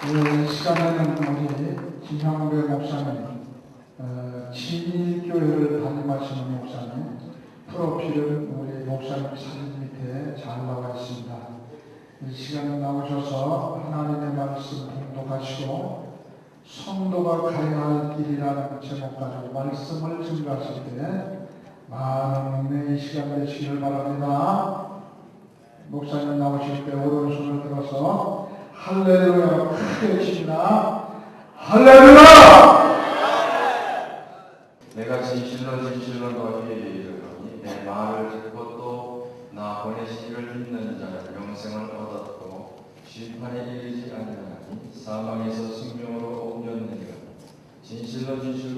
이 시간에는 우리 김형배 목사님, 진리교회를 담임하시는 목사님, 프로필은 우리 목사님 사진 밑에 잘 나와 있습니다. 이 시간에 나오셔서 하나님의 말씀 봉독하시고 성도가 가야 할 길이라는 제목 가지고 말씀을 증거하실 때 많은 은혜의 시간 되시길 바랍니다. 목사님 나오실 때 오른손을 들어서 할렐루야 크게 외칩니다. 할렐루야! 내가 진실로 너희에게 이르노니 내 말을 듣고 또 나 보내신 이를 믿는 자는 영생을 얻었고 심판에 이르지 아니하나니 사망에서 생명으로 옮겼느니라. 진실로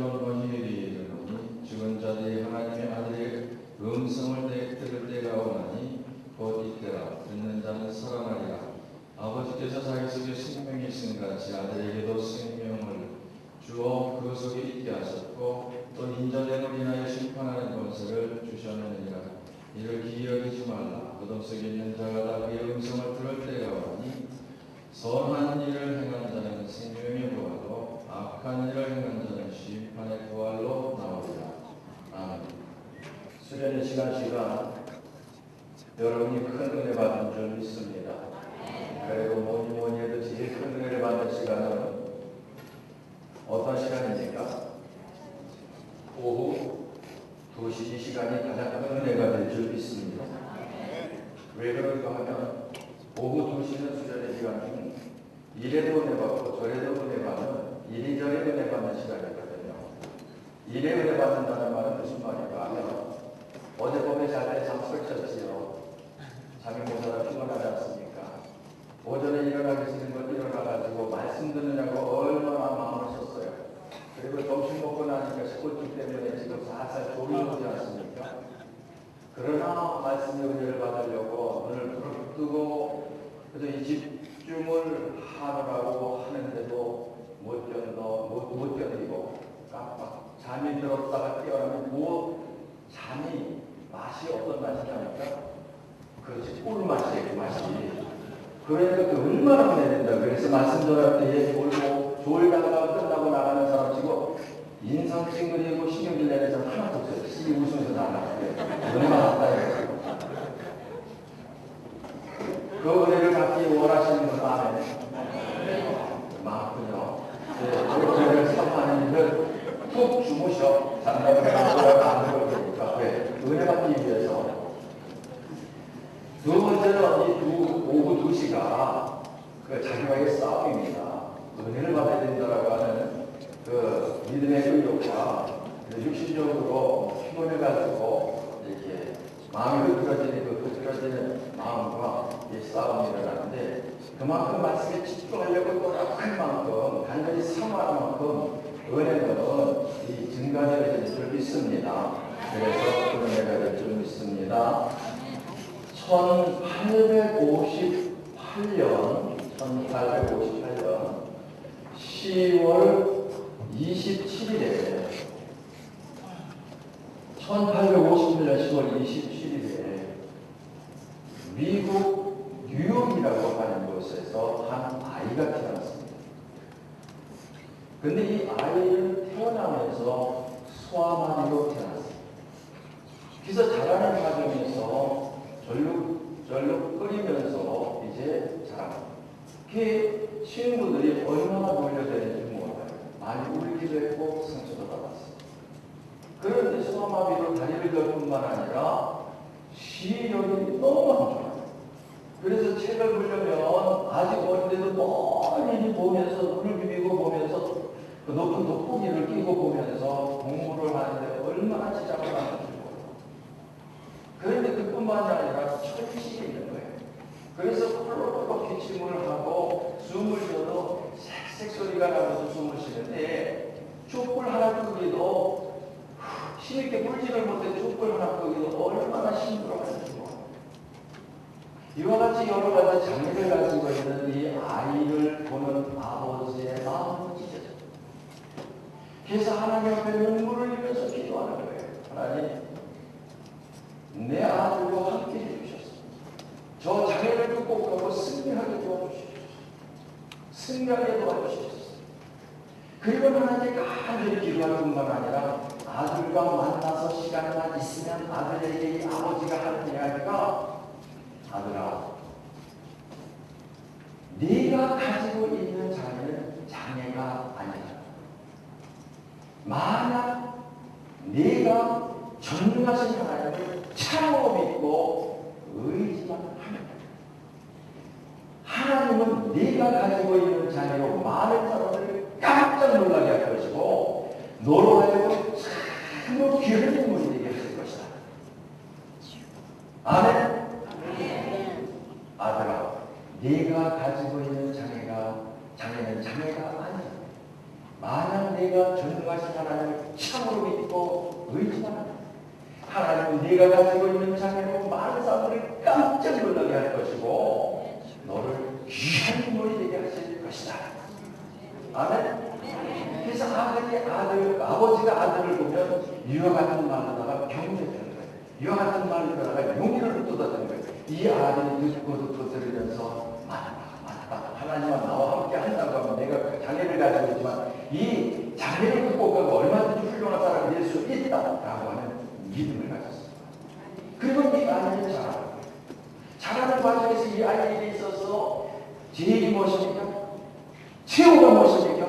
너희에게 이르노니 죽은 자들이 하나님의 아들의 음성을 들을 때가 오나니 곧 이때라. 듣는 자는 살아나리라. 아버지께서 자기 속에 생명이 있은 같이 아들에게도 생명을 주어 그 속에 있게 하셨고 또 인자됨을 인하여 심판하는 권세를 주셨느니라. 이를 기여하지 말라. 어둠 속에 있는 자가 다 그의 음성을 들을 때가 오니 선한 일을 행한 자는 생명의 부활로 악한 일을 행한 자는 심판의 부활로 나오리라. 아멘. 수련의 시간 여러분이 큰 은혜 받은 줄 믿습니다. 그리고 뭐니 해도 제일 큰 은혜를 받는 시간은 어떤 시간입니까? 오후 2시 이 시간이 가장 큰 은혜가 될 줄 믿습니다. 왜 그런가 하면 오후 2시는 수련의 시간 중 이래도 은혜 받고 저래도 은혜 받는 이리저리 은혜 받는 시간이거든요. 이래 은혜 받는다는 말은 무슨 말인가 하면 어제 밤에 잘 때 잠 설쳤지요. 잠이 모자라 피곤하지 않습니까? 오전에 일어나기 싫은 건 일어나가지고 말씀 듣느냐고 얼마나 마음을 썼어요. 그리고 점심 먹고 나니까 식구증 때문에 지금 살살 졸이 오지 않습니까? 그러나 말씀의 은혜를 받으려고 눈을 부릅 뜨고 그래서 이 집중을 하느라고 하는데도 못 견디고 깜빡 잠이 들었다가 깨어나면 잠이 맛이 어떤 맛이냐니까 그렇지 꿀맛이에요. 그 맛이. 그러니까 그 얼마나 은혜된다. 그래서 말씀 전할 때에 졸다가 끝나고 나가는 사람 치고 인상 찡그리고 신경질 내는 사람 하나도 없어요. 씨 웃으면서 나가는데 은혜 받았다 해요. 그 은혜를 받기 원하시는 분 아멘. 많군요. 그 은혜를 사모하는 일을 푹 주무셔. 장담을 하고 안 그럴 테니까. 왜? 은혜 받기 위해서. 두 번째는 오후 2시가 자기와의 싸움입니다. 은혜를 받아야 된다라고 하는 그 믿음의 의욕과 육신적으로 피곤해가지고 이렇게 마음이 흐트러지는 마음과 이 싸움이 일어나는데 그만큼 말씀에 집중하려고 노력할 만큼 간절히 사모할 만큼 은혜는 이 증가될 줄 믿습니다. 그래서 그 은혜가 될 줄 믿습니다. 1858년 10월 27일에 미국 뉴욕이라고 하는 곳에서 한 아이가 태어났습니다. 근데 이 아이는 태어나면서 소아마비로 태어났습니다. 그래서 자라는 과정에서 절룩 끓이면서 이제 자랍니다. 그 친구들이 얼마나 놀려대는지 몰라요. 많이 울기도 했고 상처도 받았어요. 그런데 소아마비로 다리를 걸 뿐만 아니라 시력이 너무 안 좋아요. 그래서 책을 보려면 아직 어린데도 멀리 보면서 눈을 비비고 보면서 그 높은 돋보기를 끼고 보면서 공부를 하는데 얼마나 지장을 받는지 몰라요. 그런데 그뿐만이 아니라 철칙이 있는 거예요. 그래서 콜록콜록 기침을 하고 숨을 쉬어도 색색 소리가 나면서 숨을 쉬는데 촛불 하나 끄기도 힘있게 물지를 못해 촛불 하나 끄기도 얼마나 힘들어하는지 몰라요. 이와 같이 여러 가지 장애를 가지고 있는 이 아이를 보는 아버지의 마음은 찢어져요. 그래서 하나님 앞에 눈물을 흘리면서 기도하는 거예요. 하나님, 내 아들과 함께 해주셨습니다. 저 장애를 극복하고 승리하게 도와주십시오. 승리하게 도와주시옵소서. 그리고 하나님께 간절히 기도할 뿐만 아니라 아들과 만나서 시간만 있으면 아들에게 이 아버지가 하는 이야기가 아들아, 네가 가지고 있는 자녀는 장애가 아니야. 만약 네가 전능하신 하나님을 참고 믿고 의지만 하면 하나님은 네가 가지고 있는 자녀로 많은 사람을 깜짝 놀라게 할 것이고 너로 하여금 참으로 귀한 인물이 되게 할 것이다. 아멘. 아들아, 네가 가지고 있는 장애는 장애가 아니야. 만약 네가 전능하신 하나님을 참으로 믿고 의지만 하면 하나님은 네가 가지고 있는 장애로 많은 사람들을 깜짝 놀라게 할 것이고 너를 귀한 인물이 되게 하실 것이다. 아멘. 그래서 아버지가 아들을 보면 이와 같은 말하다가 경멸되는 거예요. 이와 같은 말을 하다가 용기를 쏟아내는 거예요. 이 아들이 듣고 들으면서 맞다. 하나님은 나와 함께 한다고 하면 내가 장애를 가지고 있지만 이 장애를 극복하고 얼마든지 훌륭한 사람이 될 수 있다라고 하는 믿음을 가졌습니다. 그리고 이 아이를 자라는 과정에서 이 아이에게 있어서 제일이 무엇입니까? 최후가 무엇입니까?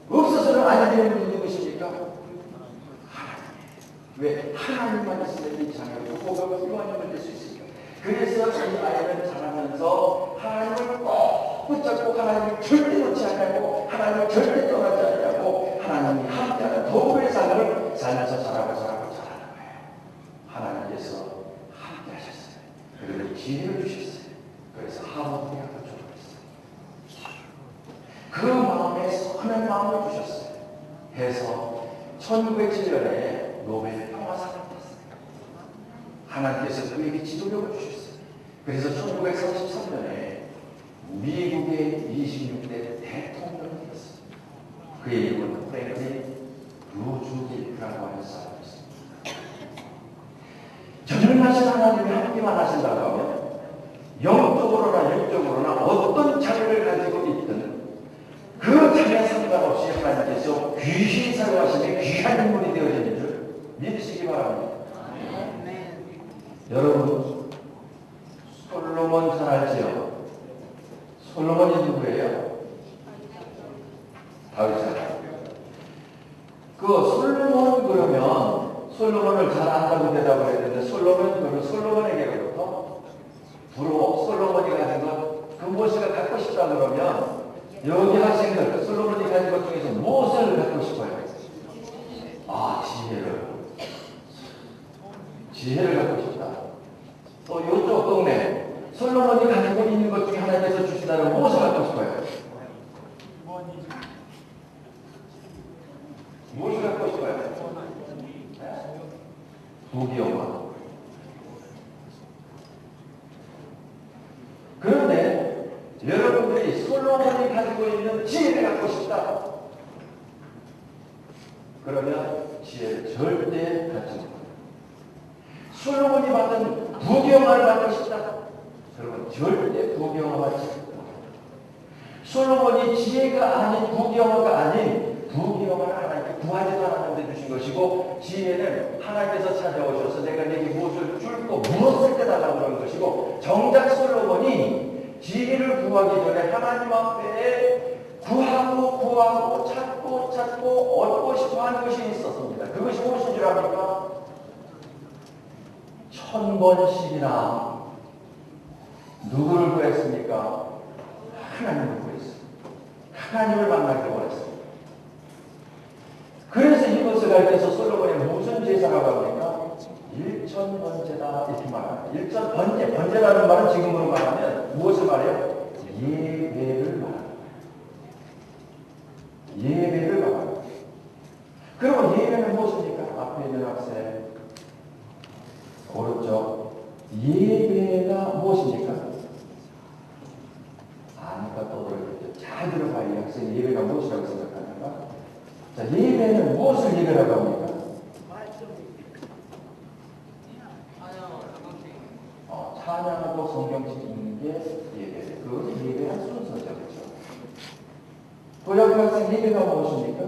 없어서는 안 되는 분이 누구십니까? 하나님. 왜? 하나님만 있으면 이 장애를 극복하고 훌륭한 힘을 낼 수 있습니다. 그래서 이 아이는 자라면서 하나님을 꼭 붙잡고 하나님을 절대 놓지 않고 하나님을 절대 떠나지 않고 하나님이 함께하는 도구의 삶을 살면서 자라는 거예요. 하나님께서 함께 하셨어요. 그리고 지혜를 주셨어요. 그래서 하버드 대학을 졸업했어요. 그 마음에 선한 마음을 주셨어요. 해서 1907년에 노벨 평화상을 받았어요. 하나님께서 그에게 지도력을 주셨어요. 그래서 1933년에 미국의 26대 대통령이 되었어요. 그의 이름은 프랭클린 루즈벨트라고 하는 사람이었습니다. 전능하신 하나님이 함께만 하신다고 하면 영적으로나 육적으로나 어떤 자녀를 가지고 있든 그 자녀에 상관없이 하나님께서 귀신 사용하시는 귀한 인물이 되어지는 줄 믿으시기 바랍니다. 여러분, 솔로몬 잘 알지요? 솔로몬이 누구예요? 다윗이잖아요. 그 솔로몬 그러면 솔로몬을 잘 안다고 대답을 했는데 솔로몬에게로부터 부러워 솔로몬이 가진 것 무엇을 갖고 싶다 그러면 여기 학생들 솔로몬이 가진 것 중에서 무엇을 갖고 싶어요? 지혜를 갖고 싶다. 또 이쪽 동네 솔로몬이 가지고 있는 것 중에 하나님께서 주신다면 무엇을 갖고 싶어요? 무엇을 갖고 싶어요? 부귀영화. 그런데 여러분들이 솔로몬이 가지고 있는 지혜를 갖고 싶다. 그러면 지혜를 절대 갖지 못합니다. 솔로몬이 받은 부귀영화를 받고 싶다. 여러분 절대 부귀영화 받지 못합니다. 솔로몬이 지혜가 아닌 부귀영화가 아닌 부귀영화를 하나님께 구하지도 않았는데 주신 것이고 지혜는 하나님께서 찾아오셔서 내가 네게 무엇을 줄고 물었을 때 달라고 그런 것이고 정작 솔로몬이 지혜를 구하기 전에 하나님 앞에 구하고 찾고 얻고 싶어 하는 것이 있었습니다. 그것이 무엇인 줄 압니까? 1000번씩이나 누구를 구했습니까? 하나님을 구했습니다. 하나님을 만나기 원했습니다. 그래서 이것을 가르쳐서 솔로몬이 무슨 제사라고 합니까? 일천번제다 이렇게 말합니다. 번제라는 말은 지금으로 말하면 무엇을 말해요? 예배를 말합니다. 예배를 말합니다. 그러면 예배는 무엇입니까? 앞에 있는 학생 오른쪽 예배가 무엇입니까? 아니까 떠오르겠죠. 잘 들어봐야 이 학생 예배가 무엇이라고 생각하는가? 자, 예배는 무엇을 예배라고 합니까? 찬양하고 성경 읽는 게 예배. 그것이 예배의 순서죠. 그렇죠? 고등학교 학생 예배가 무엇입니까?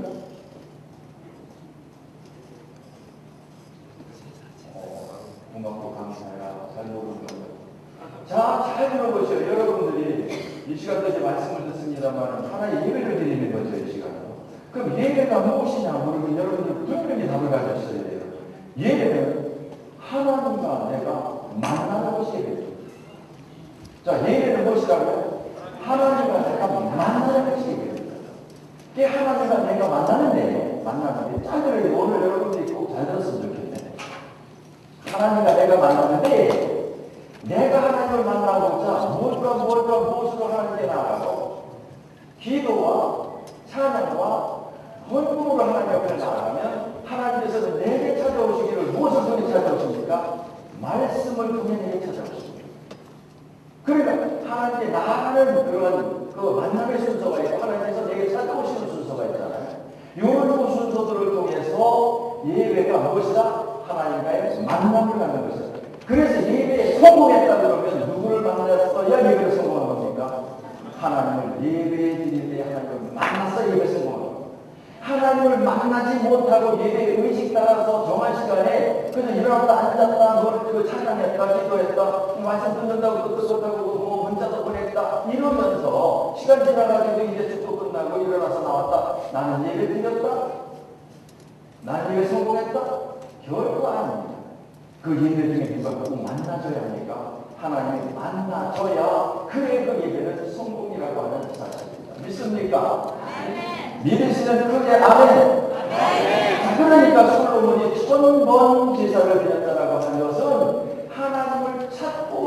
고맙고 감사해라. 잘 모르는 거예요. 자, 잘 들어보세요. 여러분들이 이 시간도 이제 말씀을 듣습니다만 하나의 예배를 드리는 거죠, 이 시간으로. 그럼 예배가 무엇이냐 물으면 여러분들 분명히 답을 가졌어야 돼요. 예배는 하나님과 내가 만나는 것이 예배입니다. 자, 예배는 무엇이라고요? 하나님과 내가 만나는 것이 예배입니다. 이게 하나님과 내가 만나는데 잘 들어요. 오늘 여러분들이 꼭 잘 들었으면 좋겠네. 하나님과 내가 만나는데 내가 하나님을 만나고자 무엇으로 하나님께 나아가고 기도와 찬양과 헌금으로 하나님 앞에 나아가면 하나님께서는 내게 찾아오시기를 무엇을 통해 찾아오십니까? 말씀을 통해 내게 찾아오십니다. 그러니까 하나님께 나아가는 그런 그 만남의 순서가 있고 하나님께서 내게 찾아오시는 순서가 있잖아요. 이 순서들을 통해서 예배가 무엇이다? 하나님과의 만남을 갖는 것이다. 그래서 예배에 성공했다 그러면 누구를 만났어야 예배를 성공한 겁니까? 하나님을 예배에 드릴 때 하나님을 만나서 예배 성공한 겁니다. 하나님을 만나지 못하고 예배 의식 따라서 정한 시간에 그냥 일어났다 앉았다 그 찬양했다 기도했다 말씀 듣는다고 뜻하고 문자도 보냈다 이러면서 시간 지나가지고 이제 축도 끝나고 일어나서 나왔다. 나는 예배 드렸다? 나는 예배 성공했다? 결코 아닙니다. 그 예배 중에 누가 꼭 만나줘야 합니까? 하나님이 만나줘야 그의 그 예배는 성공이라고 하는 사실입니다. 믿습니까? 믿으시는 크게 아멘. 자, 그러니까 솔로몬이 1000번 제사를 드렸다라고 하는 것은 하나님을 찾고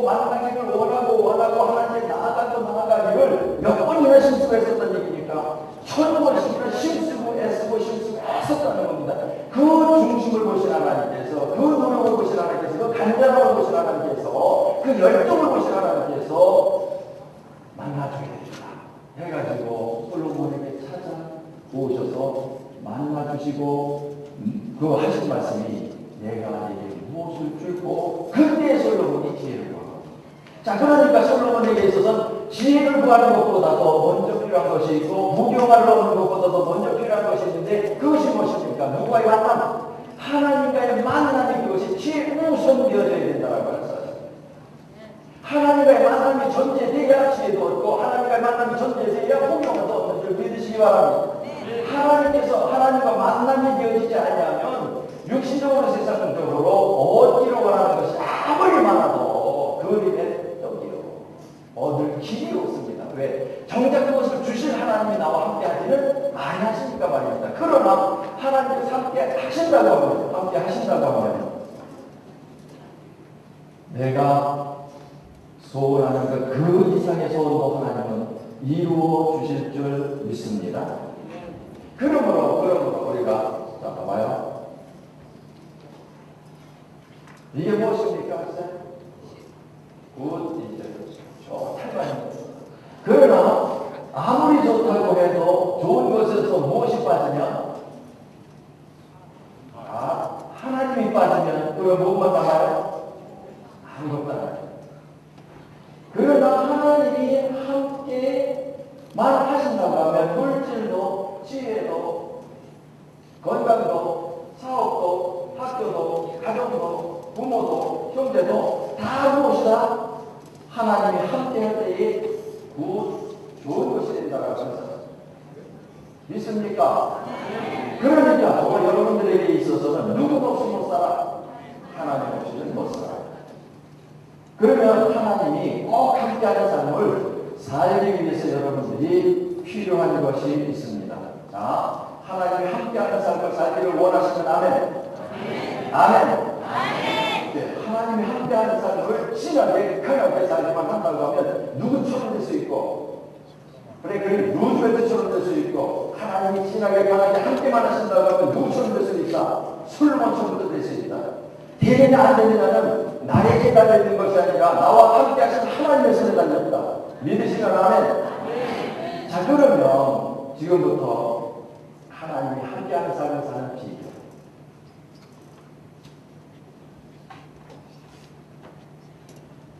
만나기를 원하고 하나님께 나아가기를 몇 번이나 심수했었던 얘기니까 1000번씩이나 심수고 애쓰었다는 겁니다. 그 중심을 보신 하나님께서 그 노력을 보신 하나님께서 그 간절함을 보신 하나님께서 그 열정을 보신 하나님께서 만나주겠다 해가지고 솔로몬에게 찾아오셔서 만나주시고 그 하신 말씀이 내가 네게 무엇을 줄고 그때 솔로몬이 지혜를 구하고 자 그러니까 솔로몬에게 있어서는 지혜를 구하는 것보다도 먼저 필요한 것이 있고 무경화를 얻는 것보다도 먼저 필요한 것이 있는데 그것이 무엇입니까? 누구와의 만남? 하나님과의 만남이 그것이 최우선 되어져야 된다고 했어요. 하나님과의 만남이 존재돼야 지혜도 얻고 하나님과의 만남이 존재돼야 무경화도 얻는 줄 믿으시기 바랍니다. 하나님께서 하나님과 만남이 되어지지 않으면 육신적으로 세상적으로 얻기로 원하는 것이 아무리 많아도 그 일에 떡이요 얻을 길이 없습니다. 왜? 정작 그것을 주실 하나님이 나와 함께 하지는 아니하시니까 말입니다. 그러나 하나님께서 함께 하신다고 하면 내가 소원하는 그 이상의 소원도 하나님은 이루어 주실 줄 믿습니다. 그러므로 우리가 자 봐봐요. 이게 무엇입니까? 굿 이제 좋다고 그러나 아무리 좋다고 해도 좋은 것에서 무엇이 빠지면 하나님이 빠지면 그럼 무엇만 남아요? 아무것도 안 해요. 그러나 하나님이 함께만 하신다고 하면 물질도 지혜도 건강도 사업도 학교도 가정도 부모도 형제도 다 무엇이다? 하나님이 함께할 때에 좋은 것이 된다고 하셨어요. 믿습니까? 그러니까 여러분들에게 있어서는 누구도 없이 못 살아. 하나님 없이는 못 살아. 그러면 하나님이 꼭 함께하는 삶을 살기 위해서 여러분들이 필요한 것이 있습니다. 자, 하나님이 함께하는 삶을 살기를 원하시면 아멘. 아멘. 네, 하나님이 함께하는 삶을 진하게 강하게 살기만 한다고 하면 누구처럼 될 수 있고 그래 루즈벨트처럼 될 수 있고 하나님이 진하게 강하게 함께만 하신다고 하면 누구처럼 될 수 있다. 솔로몬처럼도 될 수 있다. 되느냐 안 되느냐는 나에게 달려있는 것이 아니라 나와 함께 하신 하나님의 손에 달렸다. 믿으시면 아멘. 자 그러면 지금부터 하나님이 함께하는 삶을 사는 비결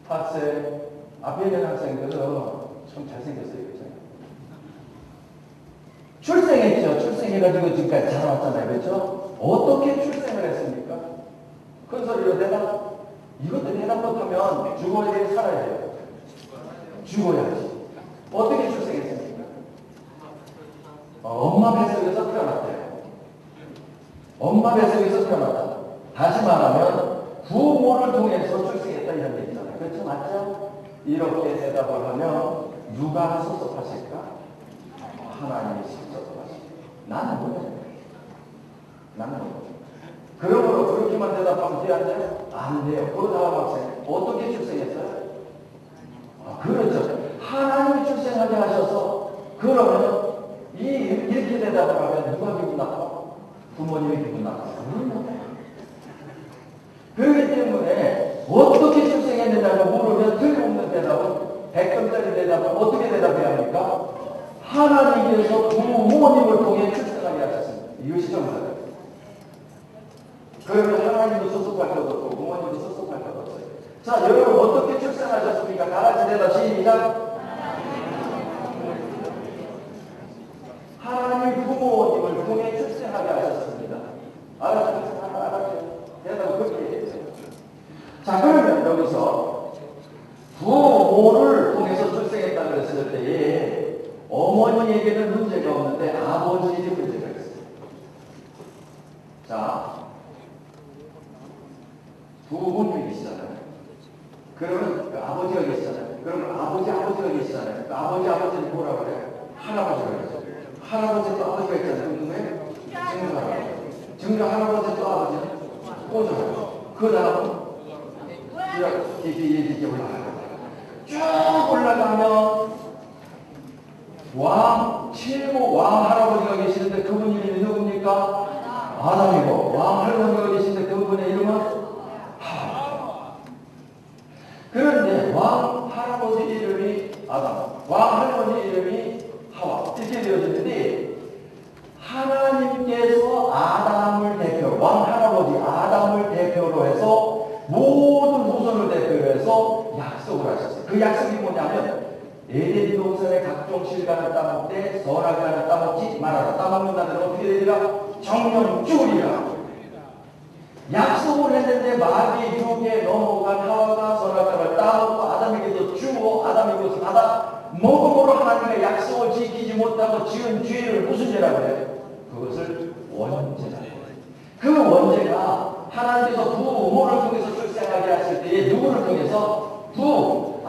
학생 앞에 있는 학생들은 참 잘생겼어요. 그죠? 해가지고 지금까지 자라왔잖아요. 그렇죠? 어떻게 출생을 했습니까? 큰 소리로 대답. 이것도 대답 못하면 죽어야 돼, 살아야 돼요? 죽어야지. 어떻게 출생했습니까? 엄마 뱃속에서 태어났대요. 엄마 뱃속에서 태어났다. 다시 말하면 부모를 통해서 출생했다 이런 게 있잖아요. 그렇죠? 맞죠? 이렇게 대답을 하면 누가 섭섭하실까? 하나님이 섭섭하실까? 나는 뭐예요? 나는 뭐예요? 그러므로 그렇게만 대답하면 돼야 돼요? 안 돼요. 그 다음 학생 어떻게 출생했어요? 그렇죠. 하나님이 출생하게 하셔서 그러면 이렇게 대답을 하면 누가 기분 나빠? 부모님이 기분 나빠. 그렇기 때문에 어떻게 출생했느냐고 물으면 틀림없는 대답은 100점짜리 대답은 어떻게 대답해야 합니까? 하나님께서 부모님을 통해 출생하게 하셨습니다. 이것이 정답이에요. 그러면 하나님도 섭섭할 것 없고 부모님도 섭섭할 것 없어요. 자, 여러분 어떻게 출생하셨습니까? 다 같이 대답 시작. 하나님 부모님을 통해 출생하게 하셨습니다. 알았죠? 대답은 그렇게 해야 돼요. 자, 그러면 여기서 부모를 통해서 출생했다고 했을 때에 어머니에게는 문제가 없는데 아버지에게 문제가 있어요. 자, 부모님이 계시잖아요. 그러면 그 아버지가 계시잖아요. 그러면 아버지가 계시잖아요. 그 아버지는 뭐라고 그래요? 할아버지가 그러죠. 할아버지도 아버지가 있잖아요. 누구예요? 증가 할아버지. 증가 할아버지도 아버지는 꼬져요. 그 다음은 이렇게 올라가요. 쭉 올라가면 칠모 왕 할아버지가 계시는데 그분 이름이 누굽니까? 아담이고 왕 할머니가 계시는데 그분의 이름은 하와. 그런데 왕 할아버지 이름이 아담, 왕 할머니 이름이 하와 이렇게 되어지는데 하나님께서 아담을 대표로 왕 할아버지 아담을 대표로 해서 모든 후손을 대표로 해서 약속을 하셨어요. 그 약속이 뭐냐면 에덴 동산의 각종 실과를 따먹되 선악을 하나 따먹지 말아라. 따먹는 자들은 어떻게 되리라? 정령 죽으리라. 약속을 했는데 마귀의 유혹에 넘어간 하와가 선악과를 따먹고 아담에게도 주고 아담이 그것을 받아 먹음으로 하나님의 약속을 지키지 못하고 지은 죄를 무슨 죄라고 해요? 그것을 원죄라. 그 원죄가 하나님께서 부모를 통해서 출생하게 하실 때에 누구를 통해서?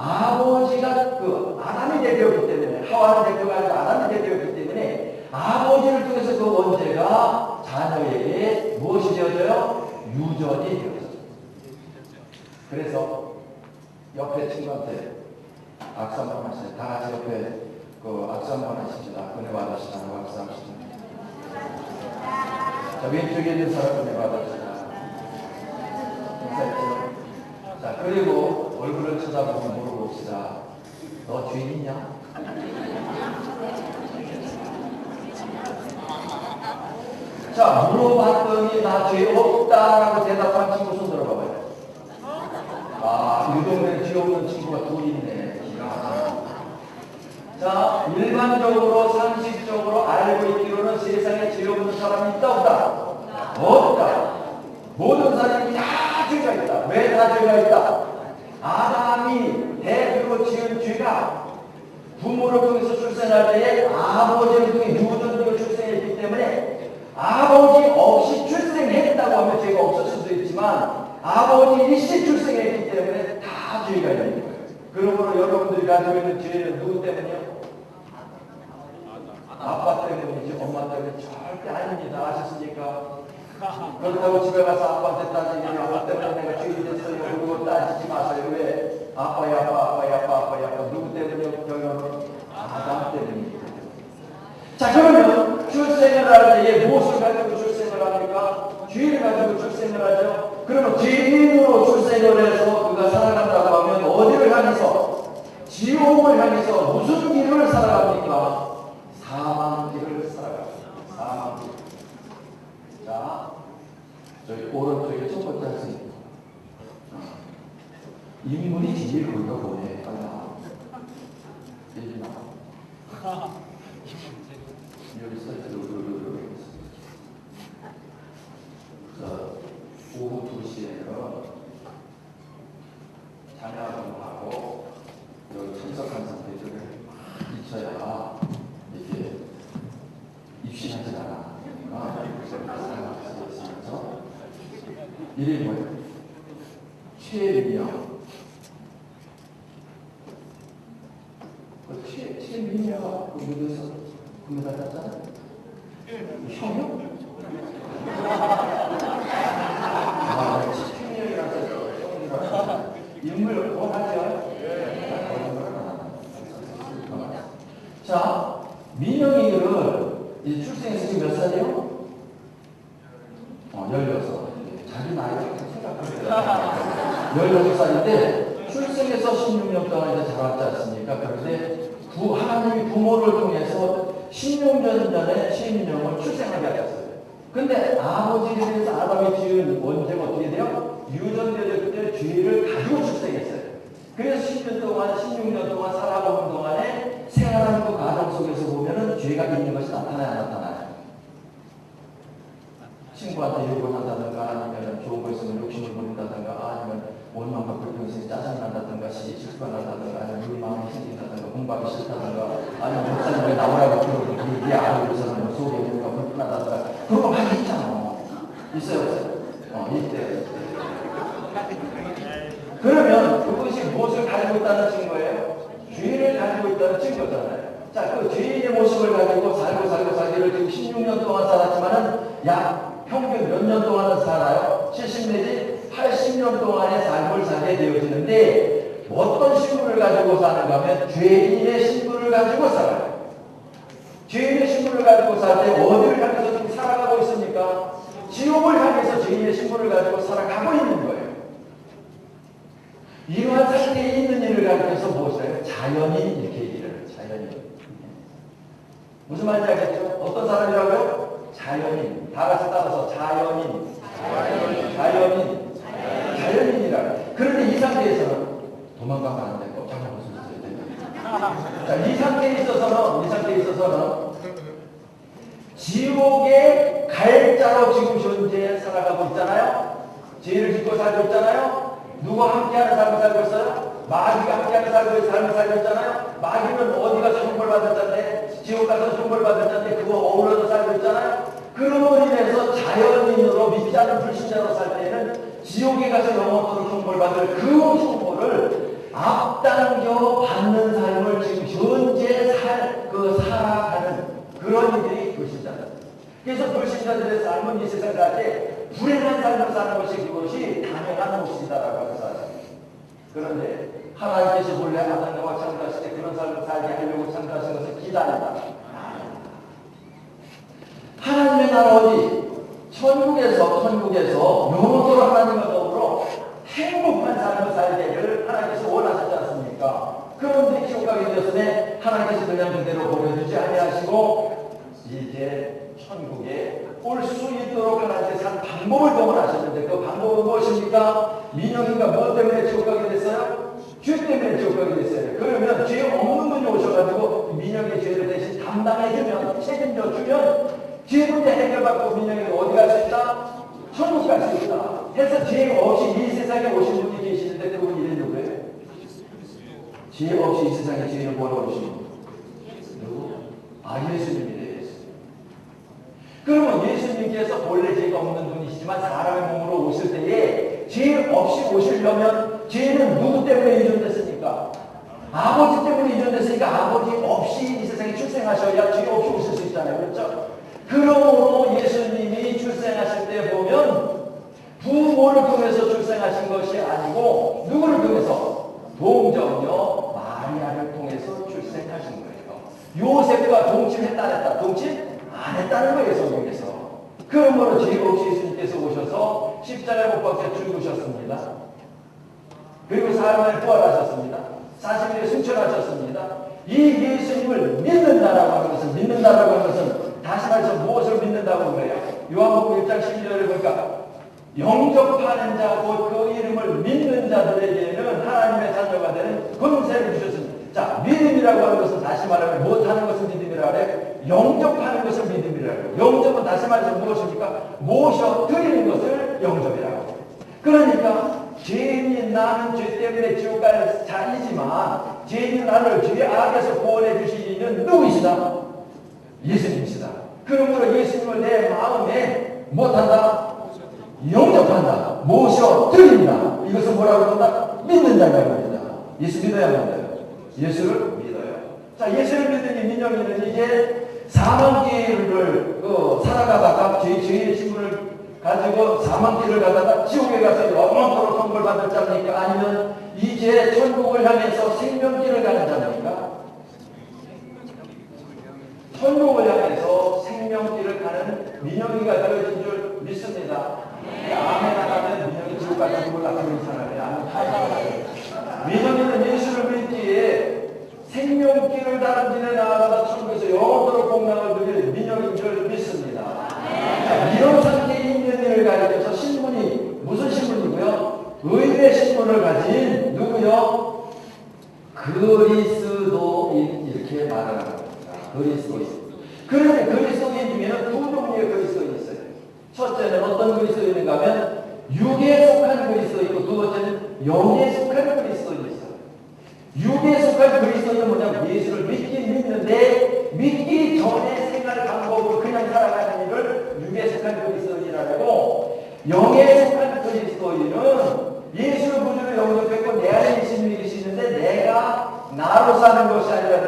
아버지가 그 아담이 대표였기 때문에 하와는 대표가 아니라 아담이 대표였기 때문에 아버지를 통해서 그 원죄가 자녀에게 무엇이 되어져요? 유전이 되어져요. 그래서 옆에 친구한테 악수 한번 하시죠. 다 같이 옆에 그 악수 한번 하십시다. 은혜 받으시라고 악수 하십시다. 자, 왼쪽에 있는 사람 은혜 받으시다. 인사했죠? 자, 그리고 얼굴을 쳐다보고 물어봅시다. 너 죄 있냐? 자, 물어봤더니 나 죄 없다라고 대답한 친구 손 들어봐봐요. 이 동네에 죄 없는 친구가 둘 있네. 자, 일반적으로 상식적으로 알고 있기로는 세상에 죄 없는 사람이 있다 없다? 없다. 모든 사람이 다 죄가 있다. 왜 다 죄가 있다? 아담이 대표로 지은 죄가 부모를 통해서 출생할 때에 아버지를 통해 유전으로 출생했기 때문에 아버지 없이 출생했다고 하면 죄가 없을 수도 있지만 아버지 일시 출생했기 때문에 다 죄가 있는 거예요. 그러므로 여러분들이 가지고 있는 죄는 누구 때문이요? 아빠 때문이지 엄마 때문에 절대 아닙니다. 아셨습니까? 그렇다고 집에 가서 아빠한테 따지면 아빠 때문에 내가 죄인 됐어요. 그리고 따지지 마세요. 왜? 아빠야 누구 때문이요? 경영은 아담 때문입니다. 자, 그러면 출생을 할 때에 무엇을 가지고 출생을 합니까? 죄를 가지고 출생을 하죠. 그러면 죄인으로 출생을 해서 그가 살아간다고 하면 어디를 향해서? 지옥을 향해서 무슨 길을 살아갑니까? 사망길을 살아갑니다. 사망길. 자, 저희 오른쪽에 첫 번째 학생입니다. 인물이 제일 그거 보내. 여기 나. 여기 서 이름이 뭐예요? 최민영. 최민영가 여기서 금메달 땄잖아? 형이요? 최민영이라고 써요. 인물 원하죠? 자, 민영이를 이제 출생해서 지금 몇 살이에요? 16. 자기 나이가 생각하면 16살인데 출생해서 16년 동안 이제 자랐지 않습니까? 그런데 하나님이 부모를 통해서 16년 전에 최민영을 출생하게 하셨어요. 근데 아버지에 대해서 아담이 지은 원죄가 어떻게 돼요? 유전되었을 때 죄를 가지고 출생했어요. 그래서 16년 동안 살아보는 동안에 생활하는 그 과정 속에서 보면은 죄가 있는 것이 나타나야 안 나타나요? 친구한테 욕을 한다든가 아니면 좋은 거 있으면 욕심을 부린다든가 아니면 원망과 불평이 짜증난다든가 실수가 난다든가 아니면 우리 마음이 생긴다든가 공부하기 싫다든가 아니면 목사님이 나오라고 그러고 네 아들에서는 속에 우리가 불편하다든가 그런 거 많이 있잖아. 있어요 없어요? 있대요. 그러면 그것이 무엇을 가지고 있다는 증거예요? 죄를 가지고 있다는 증거잖아요. 자, 그 죄인의 모습을 가지고 살기를 지금 16년 동안 살았지만은 약 평균 몇 년 동안은 살아요? 70 내지 80년 동안의 삶을 살게 되어지는데 어떤 신분을 가지고 사는가 하면 죄인의 신분을 가지고 살아요. 죄인의 신분을 가지고 살 때 어디를 향해서 지금 살아가고 있습니까? 지옥을 향해서 죄인의 신분을 가지고 살아가고 있는 거예요. 이러한 상태에 있는 일을 가리켜서 무엇이라요? 자연인 이렇게 얘기를 해요. 자연인. 무슨 말인지 알겠죠? 어떤 사람이라고요? 자연인. 다 같이 따라서 자연인. 자연인이라. 그런데 이 상태에서는 도망가면 안 되고 잠깐 무슨 소리 됩니다. 자, 이 상태에 있어서는 지옥의 갈자로 지금 현재 살아가고 있잖아요. 죄를 짓고 살고 있잖아요. 누구와 함께하는 삶을 살고 있어요? 마귀가 함께하는 삶을 살고 있잖아요. 마귀는 어디 가서 형벌받았잖아요. 지옥 가서 형벌받았잖아요. 그거 어우러져 살고 있잖아요. 그로 인해서 자연인으로 믿지 않는 불신자로 살 때는 지옥에 가서 영원토록 형벌받을 그 형벌을 앞당겨 받는 삶을 지금 현재 살아가는 그런 일들이 불신자들. 그래서 불신자들의 삶은 이 세상 살 때 불행한 삶을 사는 것이 그것이 당연한 것이다라고 해서 그런데 하나님께서 본래 아담과 창조하실 때 그런 삶을 살게 하려고 창조하신 것은 기다린다. 하나님의 나라 어디? 천국에서 영원토록 하나님과 더불어 행복한 삶을 살기를 하나님께서 원하셨지 않습니까? 그런데 지옥 가게 되었으니 하나님께서 그냥 그대로 보내주지 아니하시고 이제 천국에 올 수 있도록 하나님께서 한 방법을 동원하셨는데 그 방법은 무엇입니까? 민영이가 뭐 때문에 지옥 가게 됐어요? 죄 때문에 지옥 가게 됐어요. 그러면 죄 없는 분이 오셔가지고 민영이의 죄를 대신 담당해주면 책임져주면 죄 문제 해결받고 민영이가 어디 갈 수 있다? 천국 갈 수 있다. 해서 죄 없이 이 세상에 오신 분이 계시는데 그분 이름이 누구예요? 죄 없이 이 세상에 죄를 보러 오신 분. 누구? 예수님이래요. 그러면 예수님께서 본래 죄가 없는 분이시지만 사람의 몸으로 오실 때에 죄 없이 오시려면 죄는 누구 때문에 이전됐습니까? 아버지 때문에 이전됐으니까 아버지 없이 이 세상에 출생하셔야 죄 없이 오실 수 있잖아요. 그렇죠? 그러므로 예수님이 출생하실 때 보면 부모를 통해서 출생하신 것이 아니고 누구를 통해서? 동정녀 마리아를 통해서 출생하신 거예요. 요셉과 동침했다 안 했다? 동침? 안 했다는 거예요. 성경에서. 그러므로 죄 없이 예수님께서 오셔서 십자가에 못 박혀 죽으셨습니다. 그리고 사흘만에 부활하셨습니다. 40일에 승천하셨습니다. 이 예수님을 믿는다라고 하는 것은 다시 말해서 무엇을 믿는다고 그래요? 요한복음 1장 12절에 보니까 영접하는 자 곧 그 이름을 믿는 자들에게는 하나님의 자녀가 되는 권세를 주셨습니다. 자, 믿음이라고 하는 것은 다시 말하면 못하는 것을 믿음이라고 해요. 영접하는 것을 믿음이라고 해요. 영접은 다시 말해서 무엇입니까? 모셔드리는 것을 영접이라고 해요. 그러니까 죄인인 나는 죄 때문에 지옥 갈 자이지만 죄인인 나를 죄 악에서 구원해 주시는 누구이시다? 예수님이시다. 그러므로 예수님을 내 마음에 못한다? 영접한다. 모셔드린다. 이것을 뭐라고 한다? 믿는다는 말입니다. 예수 믿어야 한다요. 예수를 믿어요. 자, 예수를 믿으니 민영이는 이제 사망길을 살아가다가 죄의 신분을 가지고 사망길을 가다가 지옥에 가서 영원토록 선고를 받을 자입니까? 아니면 이제 천국을 향해서 생명길을 가는 자입니까? 천국을 향해서 생명길을 가는 민영이가 되어진 줄 믿습니다. 아멘 안 하면 민영이 지옥 가서 죽을 낳고 사람이 민영이는 예수를 믿기에 생명길을 다른 길에 나아가다 천국에서 영원토록 공명을 누릴 민영인 줄 믿습니다. 이런 상태에 있는 일을 가리켜서 신분이 무슨 신분이고요? 의의 신분을 가진 누구요? 그리스도인 이렇게 말하는 겁니다. 그리스도인. 그런데 그리스도인 중에는 두 종류의 그리스도인이 있어요. 첫째는 어떤 그리스도인인가 하면 육에 속한 그리스도이고 두 번째는 영에 속한 그리스도인이 있어요. 육에 속한 그리스도인은 뭐냐면 예수를 믿긴 믿는데 믿기 전에 생활 방법으로 그냥 살아가는 일을 육에 속한 그리스도인이라고, 영에 속한 그리스도인은 예수를 구주로 영접했고 내 안에 예수님이 계시는데 내가 나로 사는 것이 아니라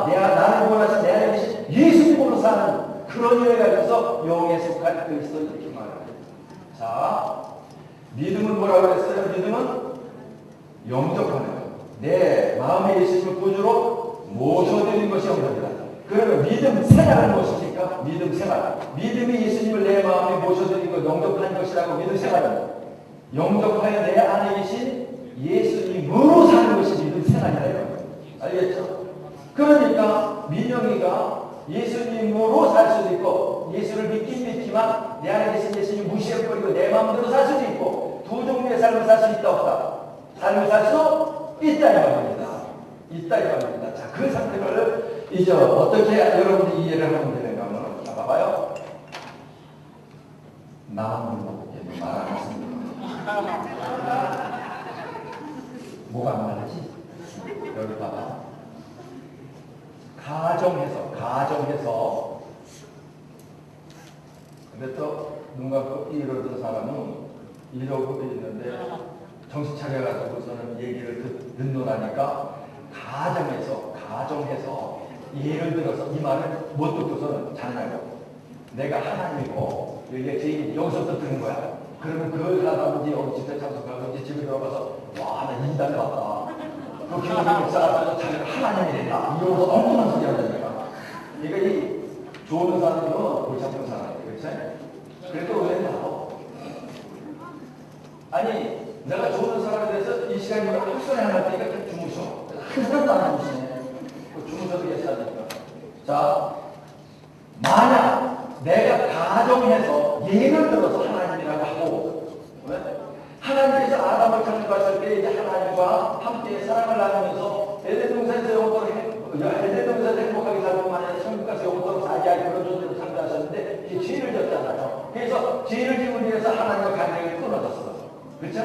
나를 원하신 내 안에 계신 예수님으로 사는 그런 일을 가져서 영에 속한 그리스도인 이렇게 말합니다. 자, 믿음은 뭐라고 했어요? 믿음은 영접하는 것. 내 마음에 예수님을 구주로 모셔드리는 것이 영접이다. 그러면 믿음 생활은 무엇입니까? 믿음 생활. 믿음이 예수님을 내 마음에 모셔드리고 영접하는 것이라고 믿음 생활입니다. 영접하여 내 안에 계신 예수님으로 사는 것이 믿음 생활이라요. 알겠죠? 그러니까 민영이가 예수님으로 살 수도 있고 예수를 믿긴 믿지만 내 안에 계신 예수님 무시해버리고 내 마음대로 살 수도 있고 두 종류의 삶을 살 수 있다 없다? 삶을 살 수 있다 이 말입니다. 있다 이 말입니다. 자, 그 상태를 이제 어떻게 여러분들이 이해를 하면 되는가 하면 봐봐요. 나만 먹게 말 안 했습니다. 뭐가 안 말하지? 여기 봐봐. 가정해서 근데 또 누가 이러던 사람은 이러고 있는데 정신 차려가지고서는 얘기를 듣노라니까 가정해서 예를 들어서 이 말을 못 듣고서는 자냐고 내가 하나님이고 이게 제 여기서부터 듣는 거야. 그러면 그걸 하다가 이제 어느 집에 참석하고 이제 집에 들어가서 와, 나 이단 봤다. 그 기독교 목사가 자기가 하나님이 됐다. 이러면서 엉뚱한 소리 하잖아요. 그러니까 이 좋은 사람들은 골치 아픈 사람이에요. 그렇지? 그래도 왜 나도? 아니, 내가 좋은 사람에 대해서 이 시간에 학선에 안 할 테니까 좀 주무셔. 한 사람도 안 주무시네. 주무셔도 계셔야 되니까. 자, 만약 내가 가정해서 예를 들어서 하나님이라고 하고, 왜? 하나님께서 아담을 창조하실 때 이제 하나님과 함께 사랑을 나누면서 에덴동산에서 영원토록 행복하게 살고 만약 천국 가서 영원토록 살게 할 그런 존재로 창조하셨는데 이제 죄를 졌잖아요. 그래서 죄를 지기 위해서 하나님과 관계가 끊어졌어. 그렇죠?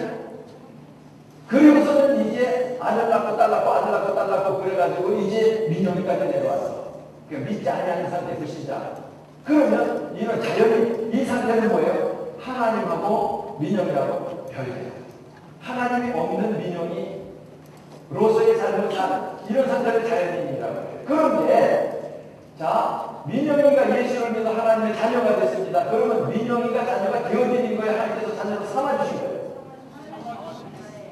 그리고서는 이제 아들 낳고 딸 낳고 그래가지고 이제 민영이까지 내려왔어. 그러니까 믿지 아니하는 상태 불신자. 그러면 이런 자연히 이 상태는 뭐예요? 하나님하고 민영이라고 별개예요. 하나님이 없는 민영이로서의 삶을 사는 이런 상태를 자연인이라고 해요. 그런데 자, 민영이가 예수를 믿어 하나님의 자녀가 됐습니다. 그러면 민영이가 자녀가 되어드린 거예요? 하나님께서 자녀로 삼아주신 거예요?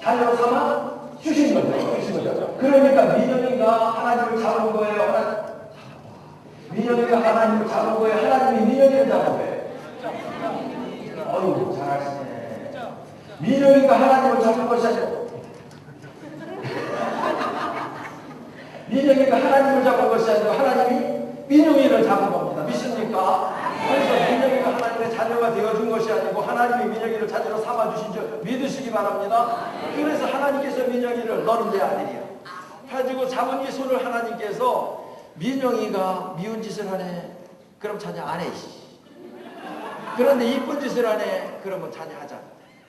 자녀로 삼아 주신 거죠. 그러니까 민영이가 하나님을 잡은 거예요? 민영이가 하나님을 잡은 거예요? 하나님이 민영이를 잡은 거예요? 어휴, 잘하시네. 민영이가 하나님을 잡은 것이 아니고 민영이가 하나님을 잡은 것이 아니고 하나님이 민영이를 잡은 겁니다. 믿습니까? 그래서 민영이가 하나님의 자녀가 되어준 것이 아니고 하나님이 민영이를 자녀로 삼아주신 줄 믿으시기 바랍니다. 그래서 하나님께서 민영이를 너는 내 아들이야 가지고 잡은 이 손을 하나님께서 민영이가 미운 짓을 하네. 그럼 자녀 안 해. 그런데 이쁜 짓을 하네. 그러면 자녀 하자.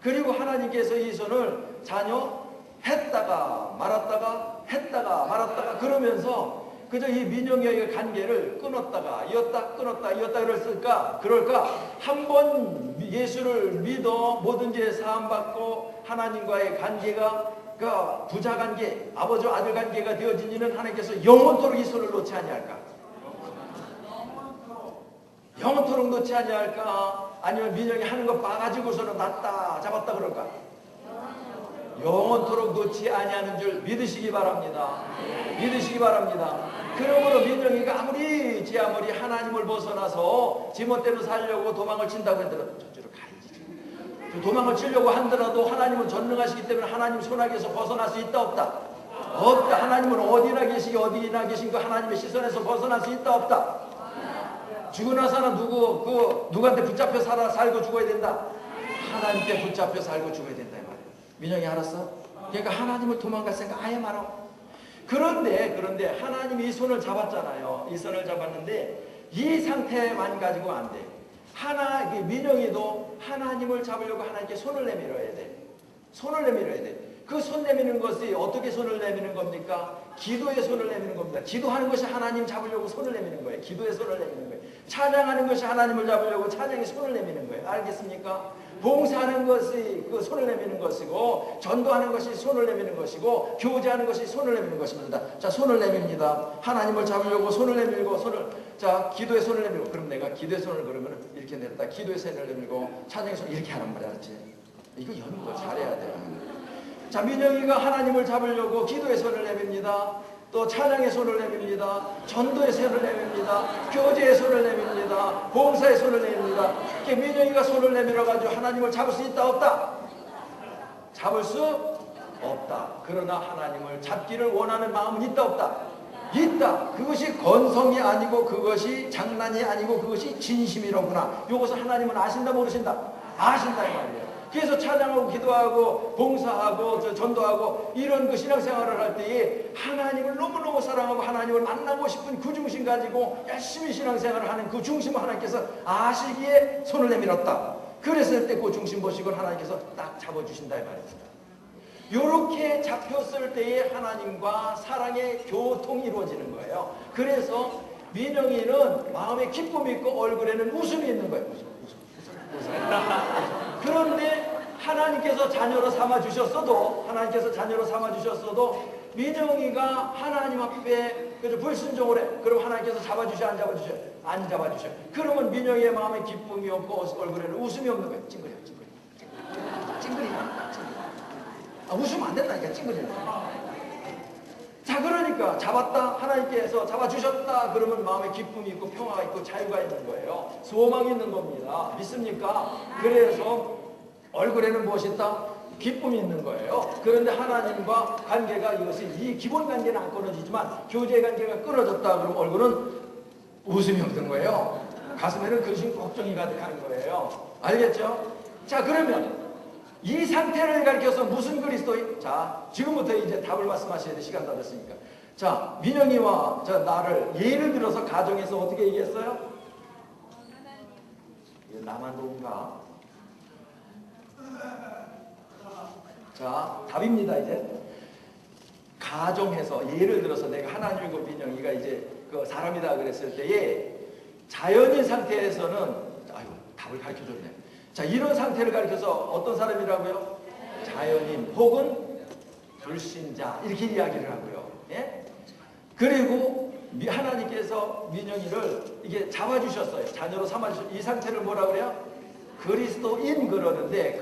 그리고 하나님께서 이 손을 자녀 했다가 말았다가 그러면서 그저 이 민영이의 관계를 끊었다가 이었다 끊었다 이었다 그럴까 한 번 예수를 믿어 모든 죄 사함받고 하나님과의 관계가 그 부자 관계, 아버지와 아들 관계가 되어진 이는 하나님께서 영원토록 이 손을 놓지 아니할까? 영원토록 놓지 아니할까? 아니면 민영이 하는 거 봐가지고서는 놨다 잡았다 그럴까? 영원토록 놓지 아니하는 줄 믿으시기 바랍니다. 믿으시기 바랍니다. 그러므로 민영이가 아무리 지 아무리 하나님을 벗어나서 지멋대로 살려고 도망을 친다고 하더라도 저쪽으로 가야지. 도망을 치려고 하더라도 하나님은 전능하시기 때문에 하나님 손아귀에서 벗어날 수 있다 없다? 없다. 하나님은 어디나 계시기 어디나 계신 그 하나님의 시선에서 벗어날 수 있다 없다? 죽으나 사나 누구한테 붙잡혀 살고 죽어야 된다? 하나님께 붙잡혀 살고 죽어야 된다 이 말이야. 민영이 알았어? 그러니까 하나님을 도망갈 생각 아예 말어. 그런데 하나님이 이 손을 잡았잖아요. 이 손을 잡았는데 이 상태만 가지고 안 돼. 민영이도 하나님을 잡으려고 하나님께 손을 내밀어야 돼. 손을 내밀어야 돼. 그 손 내미는 것이 어떻게 손을 내미는 겁니까? 기도의 손을 내미는 겁니다. 기도하는 것이 하나님 잡으려고 손을 내미는 거예요. 기도의 손을 내미는 거예요. 찬양하는 것이 하나님을 잡으려고 찬양의 손을 내미는 거예요. 알겠습니까? 봉사하는 것이 그 손을 내미는 것이고, 전도하는 것이 손을 내미는 것이고, 교제하는 것이 손을 내미는 것입니다. 자, 손을 내밉니다. 하나님을 잡으려고 손을 내밀고, 기도의 손을 내밀고, 그럼 내가 기도의 손을 그러면 이렇게 냈다. 기도의 손을 내밀고, 찬양의 손을 이렇게 하란 말이야. 알았지? 이거 여는 거 잘해야 돼요. 자, 민영이가 하나님을 잡으려고 기도의 손을 내밉니다. 또 찬양의 손을 내밉니다. 전도의 손을 내밉니다. 교제의 손을 내밉니다. 봉사의 손을 내밉니다. 이렇게 민영이가 손을 내밀어가지고 하나님을 잡을 수 있다 없다? 잡을 수 없다. 그러나 하나님을 잡기를 원하는 마음은 있다 없다? 있다. 그것이 건성이 아니고 그것이 장난이 아니고 그것이 진심이로구나. 이것을 하나님은 아신다 모르신다? 아신다 이 말이에요. 그래서 찬양하고 기도하고 봉사하고 전도하고 이런 그 신앙생활을 할 때에 하나님을 너무너무 사랑하고 하나님을 만나고 싶은 그 중심 가지고 열심히 신앙생활을 하는 그 중심을 하나님께서 아시기에 손을 내밀었다. 그랬을 때 그 중심 보시고 하나님께서 딱 잡아주신다 이 말입니다. 이렇게 잡혔을 때에 하나님과 사랑의 교통이 이루어지는 거예요. 그래서 민영이는 마음에 기쁨이 있고 얼굴에는 웃음이 있는 거예요. 웃음. 그런데 하나님께서 자녀로 삼아주셨어도 민영이가 하나님 앞에 불순종을 해. 그럼 하나님께서 잡아주셔 안 잡아주셔? 안 잡아주셔. 그러면 민영이의 마음에 기쁨이 없고 얼굴에는 웃음이 없는 거예요. 찡그려. 웃으면 안 된다니까. 찡그려. 자, 그러니까 잡았다. 하나님께서 잡아주셨다. 그러면 마음에 기쁨이 있고 평화가 있고 자유가 있는 거예요. 소망이 있는 겁니다. 믿습니까? 그래서 얼굴에는 무엇이 있다? 기쁨이 있는 거예요. 그런데 하나님과 관계가 이것이 이 기본 관계는 안 끊어지지만 교제 관계가 끊어졌다. 그러면 얼굴은 웃음이 없는 거예요. 가슴에는 근심 걱정이 가득한 거예요. 알겠죠? 자, 그러면 이 상태를 가리켜서 무슨 그리스도인? 자, 지금부터 이제 답을 말씀하셔야 돼. 시간 다 됐으니까. 자, 민영이와 나를 예를 들어서 가정에서 어떻게 얘기했어요? 나만 도운가? 자, 답입니다. 이제 가정에서 예를 들어서 내가 하나님이고 민영이가 이제 그 사람이다 그랬을 때에 자연인 상태에서는 답을 가르쳐줬네. 자, 이런 상태를 가리켜서 어떤 사람이라고요? 자연인 혹은 불신자 이렇게 이야기를 하고요. 예? 그리고 하나님께서 민영이를 이게 잡아주셨어요. 자녀로 삼아주셨어요. 이 상태를 뭐라 그래요? 그리스도인 그러는데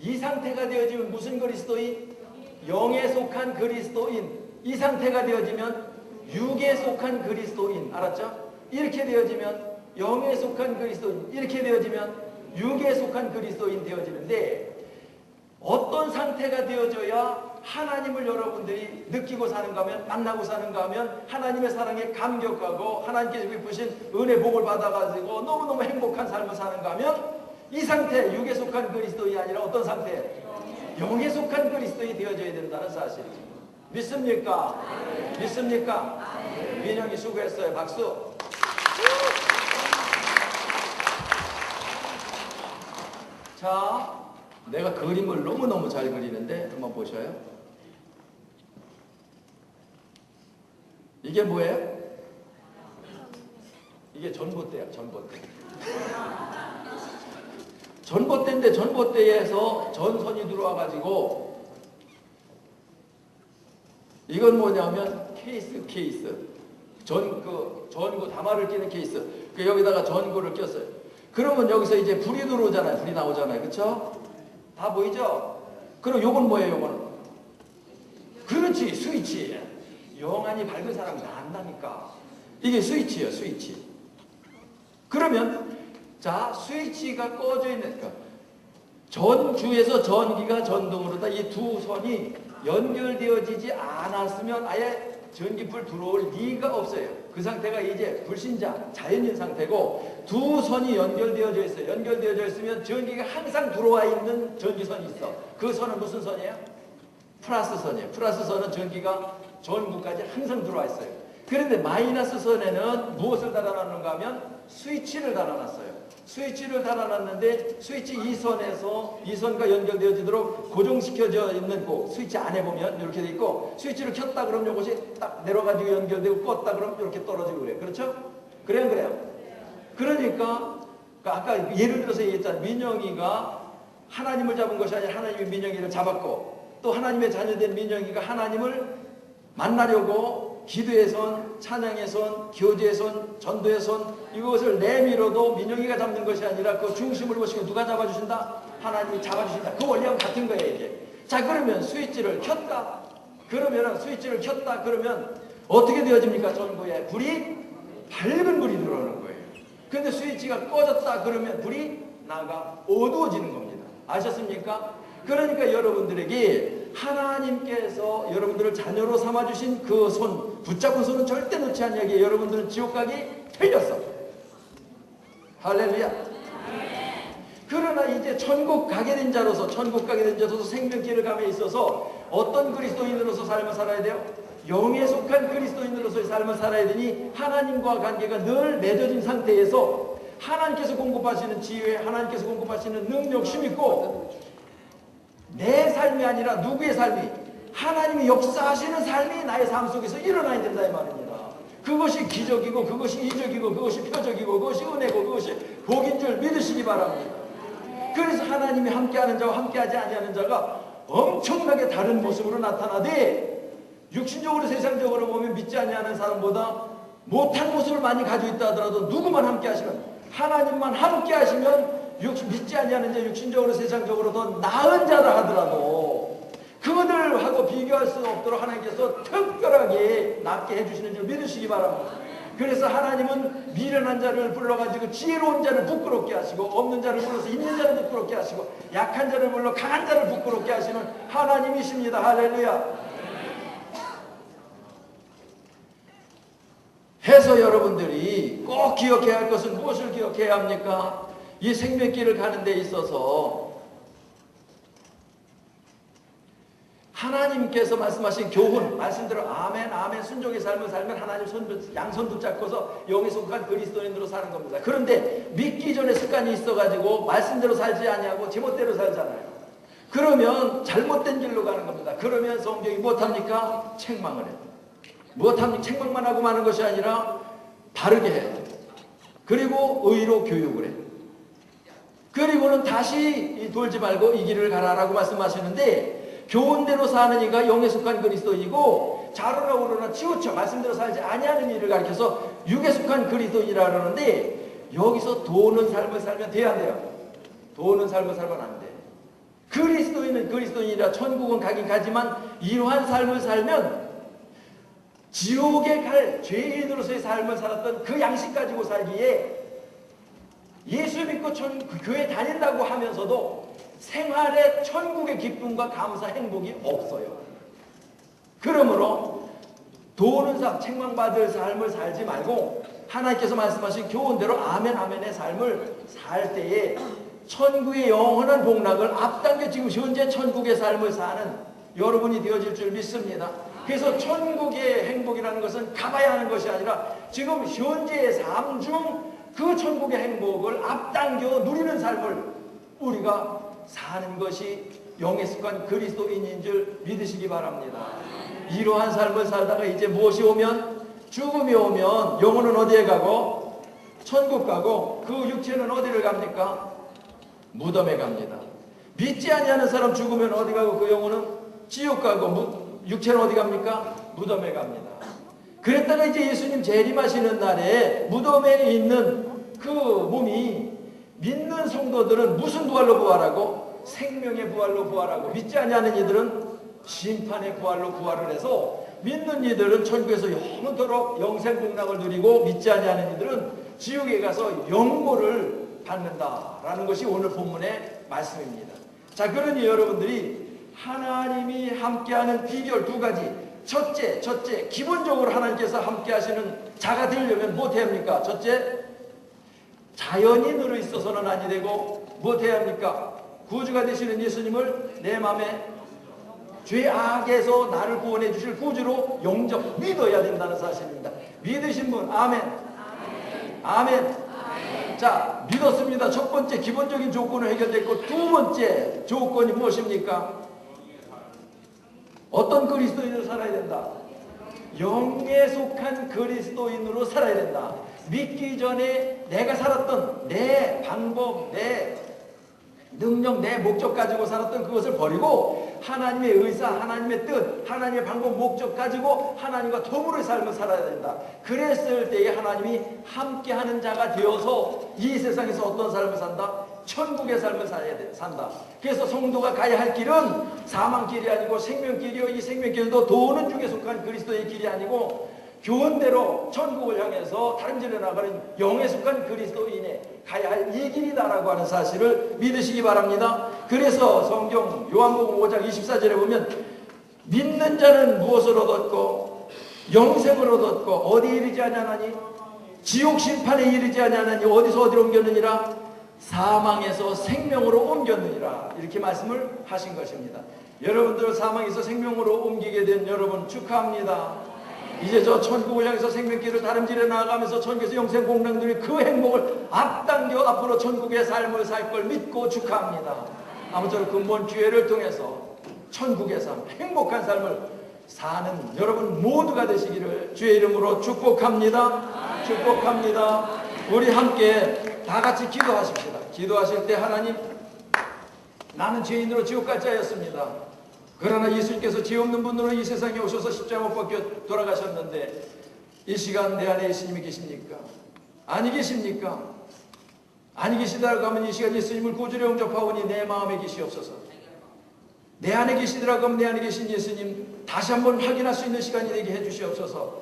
이 상태가 되어지면 무슨 그리스도인? 영에 속한 그리스도인. 이 상태가 되어지면 육에 속한 그리스도인. 알았죠? 이렇게 되어지면 영에 속한 그리스도인, 이렇게 되어지면 육에 속한 그리스도인 되어지는데 어떤 상태가 되어져야 하나님을 여러분들이 느끼고 사는가 하면 만나고 사는가 하면 하나님의 사랑에 감격하고 하나님께서 베푸신 은혜 복을 받아가지고 너무너무 행복한 삶을 사는가 하면 이 상태, 육에 속한 그리스도인이 아니라 어떤 상태? 영에 속한 그리스도인이 되어져야 된다는 사실이죠. 믿습니까? 믿습니까? 민영이 수고했어요. 박수. 자, 내가 그림을 너무너무 잘 그리는데 한번 보셔요. 이게 뭐예요? 이게 전봇대야, 전봇대. 전봇대인데 전봇대에서 전선이 들어와가지고 이건 뭐냐면 케이스. 전구 담화를 끼는 케이스. 여기다가 전구를 꼈어요. 그러면 여기서 이제 불이 들어오잖아요. 불이 나오잖아요. 그쵸? 다 보이죠? 그럼 요건 뭐예요, 요거는? 그렇지, 스위치. 영안이 밝은 사람이 다 안다니까. 이게 스위치예요, 스위치. 그러면 자, 스위치가 꺼져 있는 전주에서 전기가 전등으로다 이 두 선이 연결되어지지 않았으면 아예 전기불 들어올 리가 없어요. 그 상태가 이제 불신자, 자연인 상태고 두 선이 연결되어져 있어요. 연결되어져 있으면 전기가 항상 들어와 있는 전기선이 있어. 그 선은 무슨 선이에요? 플러스 선이에요. 플러스 선은 전기가 전구까지 항상 들어와 있어요. 그런데 마이너스 선에는 무엇을 달아놨는가 하면 스위치를 달아놨어요. 스위치를 달아놨는데 스위치 2선에서 2선과 연결되어지도록 고정시켜져 있는 그 스위치 안에 보면 이렇게 돼 있고 스위치를 켰다 그러면 이것이 딱 내려가지고 연결되고 껐다 그러면 이렇게 떨어지고 그래요. 그렇죠? 그래요, 그래요? 그러니까 아까 예를 들어서 얘기했잖아요. 민영이가 하나님을 잡은 것이 아니라 하나님이 민영이를 잡았고 또 하나님의 자녀된 민영이가 하나님을 만나려고 기도의 손, 찬양의 손, 교제의 손, 전도의 손 이것을 내밀어도 민영이가 잡는 것이 아니라 그 중심을 보시고 누가 잡아주신다? 하나님이 잡아주신다. 그 원리하고 같은 거예요 이게. 자, 그러면 스위치를 켰다. 그러면 어떻게 되어집니까? 전구에 불이 밝은 불이 들어오는 거예요. 그런데 스위치가 꺼졌다 그러면 불이 나가 어두워지는 겁니다. 아셨습니까? 그러니까 여러분들에게 하나님께서 여러분들을 자녀로 삼아주신 그 손, 붙잡은 손은 절대 놓지 않냐기에 여러분들은 지옥 가기 틀렸어. 할렐루야. 그러나 이제 천국 가게 된 자로서 생명길을 감에 있어서 어떤 그리스도인으로서 삶을 살아야 돼요? 영에 속한 그리스도인으로서의 삶을 살아야 되니 하나님과 관계가 늘 맺어진 상태에서 하나님께서 공급하시는 지혜, 하나님께서 공급하시는 능력, 힘있고 내 삶이 아니라 누구의 삶이 하나님이 역사하시는 삶이 나의 삶 속에서 일어나야 된다 이 말입니다. 그것이 기적이고 그것이 이적이고 그것이 표적이고 그것이 은혜고 그것이 복인 줄 믿으시기 바랍니다. 그래서 하나님이 함께하는 자와 함께하지 아니하는 자가 엄청나게 다른 모습으로 나타나되 육신적으로 세상적으로 보면 믿지 아니하는 사람보다 못한 모습을 많이 가지고 있다 하더라도 누구만 함께하시면 하나님만 함께하시면 믿지 아니하는 자 육신적으로 세상적으로 더 나은 자라 하더라도 그들하고 비교할 수 없도록 하나님께서 특별하게 낫게 해주시는 줄 믿으시기 바랍니다. 그래서 하나님은 미련한 자를 불러가지고 지혜로운 자를 부끄럽게 하시고 없는 자를 불러서 있는 자를 부끄럽게 하시고 약한 자를 불러 강한 자를 부끄럽게 하시는 하나님이십니다. 할렐루야. 해서 여러분들이 꼭 기억해야 할 것은 무엇을 기억해야 합니까? 이 생명길을 가는 데 있어서 하나님께서 말씀하신 교훈, 말씀대로 아멘 아멘 순종의 삶을 살면 하나님 양손 붙잡고서 영에 속한 그리스도인으로 사는 겁니다. 그런데 믿기 전에 습관이 있어가지고 말씀대로 살지 아니하고 제멋대로 살잖아요. 그러면 잘못된 길로 가는 겁니다. 그러면 성경이 무엇합니까? 책망을 해요. 무엇합니까? 책망만 하고 마는 것이 아니라 바르게 해요. 그리고 의로 교육을 해요. 그리고는 다시 돌지 말고 이 길을 가라라고 말씀하시는데 교훈대로 사는 이가 영에 속한 그리스도이고 자로나 우로나 치우쳐 말씀대로 살지 아니하는 일을 가리켜서 육에 속한 그리스도이라 그러는데 여기서 도는 삶을 살면 돼야 안 돼요? 도는 삶을 살면 안 돼. 그리스도인은 그리스도인이라 천국은 가긴 가지만 이러한 삶을 살면 지옥에 갈 죄인으로서의 삶을 살았던 그 양식 가지고 살기에 예수 믿고 교회 다닌다고 하면서도 생활에 천국의 기쁨과 감사, 행복이 없어요. 그러므로 도는 삶, 책망받을 삶을 살지 말고 하나님께서 말씀하신 교훈대로 아멘 아멘의 삶을 살 때에 천국의 영원한 복락을 앞당겨 지금 현재 천국의 삶을 사는 여러분이 되어질 줄 믿습니다. 그래서 천국의 행복이라는 것은 가봐야 하는 것이 아니라 지금 현재의 삶 중 그 천국의 행복을 앞당겨 누리는 삶을 우리가 사는 것이 영에 속한 그리스도인인 줄 믿으시기 바랍니다. 이러한 삶을 살다가 이제 무엇이 오면 죽음이 오면 영혼은 어디에 가고? 천국 가고, 그 육체는 어디를 갑니까? 무덤에 갑니다. 믿지 아니하는 사람 죽으면 어디 가고 그 영혼은 지옥 가고, 육체는 어디 갑니까? 무덤에 갑니다. 그랬다가 이제 예수님 재림하시는 날에 무덤에 있는 그 몸이 믿는 성도들은 무슨 부활로 부활하고? 생명의 부활로 부활하고, 믿지 아니하는 이들은 심판의 부활로 부활을 해서, 믿는 이들은 천국에서 영원토록 영생복락을 누리고, 믿지 아니하는 이들은 지옥에 가서 영고를 받는다라는 것이 오늘 본문의 말씀입니다. 자, 그러니 여러분들이 하나님이 함께하는 비결 두 가지. 첫째, 기본적으로 하나님께서 함께하시는 자가 되려면 무엇해야 합니까? 첫째, 자연인으로 있어서는 아니 되고 무엇해야 합니까? 구주가 되시는 예수님을 내 마음에 죄악에서 나를 구원해 주실 구주로 영접, 믿어야 된다는 사실입니다. 믿으신 분 아멘. 아멘. 자, 믿었습니다. 첫 번째 기본적인 조건은 해결됐고, 두 번째 조건이 무엇입니까? 어떤 그리스도인으로 살아야 된다? 영에 속한 그리스도인으로 살아야 된다. 믿기 전에 내가 살았던 내 방법, 내 능력, 내 목적 가지고 살았던 그것을 버리고 하나님의 의사, 하나님의 뜻, 하나님의 방법, 목적 가지고 하나님과 더불어 삶을 살아야 된다. 그랬을 때에 하나님이 함께하는 자가 되어서 이 세상에서 어떤 삶을 산다? 천국의 삶을 산다. 그래서 성도가 가야 할 길은 사망길이 아니고 생명길이요, 이 생명길도 도는 중에 속한 그리스도의 길이 아니고 교훈대로 천국을 향해서 다름질러 나가는 영에 속한 그리스도인의 가야 할 이 길이다라고 하는 사실을 믿으시기 바랍니다. 그래서 성경 요한복음 5장 24절에 보면 믿는 자는 무엇을 얻었고 영생을 얻었고 어디에 이르지 아니하나니 지옥 심판에 이르지 아니하나니 어디서 어디로 옮겼느니라 사망에서 생명으로 옮겼느니라 이렇게 말씀을 하신 것입니다. 여러분들 사망에서 생명으로 옮기게 된 여러분 축하합니다. 이제 저 천국을 향해서 생명길을 다름질해 나아가면서 천국에서 영생 공명들이 그 행복을 앞당겨 앞으로 천국의 삶을 살 걸 믿고 축하합니다. 아무쪼록 근본 기회를 통해서 천국의 삶, 행복한 삶을 사는 여러분 모두가 되시기를 주의 이름으로 축복합니다. 축복합니다. 우리 함께 다 같이 기도하십시다. 기도하실 때 하나님, 나는 죄인으로 지옥 갈 자였습니다. 그러나 예수님께서 죄 없는 분으로 이 세상에 오셔서 십자가 못 박혀 돌아가셨는데 이 시간 내 안에 예수님이 계십니까? 아니 계십니까? 아니 계시더라고 하면 이 시간 예수님을 구주로 영접하오니 내 마음에 계시옵소서. 내 안에 계시더라고 하면 내 안에 계신 예수님 다시 한번 확인할 수 있는 시간이 되게 해주시옵소서.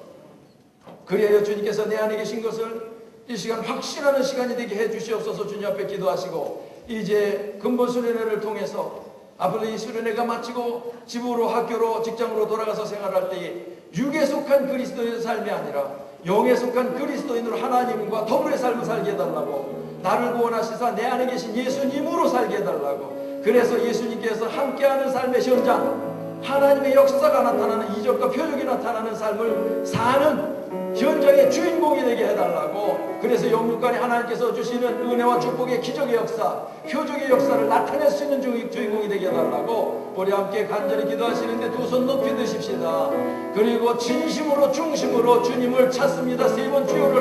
그리하여 주님께서 내 안에 계신 것을 이 시간 확신하는 시간이 되게 해주시옵소서. 주님 앞에 기도하시고 이제 근본 수련회를 통해서 앞으로 이 수련회가 마치고 집으로 학교로 직장으로 돌아가서 생활할 때에 육에 속한 그리스도의 삶이 아니라 영에 속한 그리스도인으로 하나님과 더불어 삶을 살게 해달라고, 나를 구원하시사 내 안에 계신 예수님으로 살게 해달라고, 그래서 예수님께서 함께하는 삶의 현장, 하나님의 역사가 나타나는 이적과 표적이 나타나는 삶을 사는 현장의 주인공이 되게 해달라고, 그래서 영육간에 하나님께서 주시는 은혜와 축복의 기적의 역사, 표적의 역사를 나타낼 수 있는 주인공이 되게 해달라고 우리 함께 간절히 기도하시는데 두 손 높이 드십시다. 그리고 진심으로 중심으로 주님을 찾습니다. 세 번 주여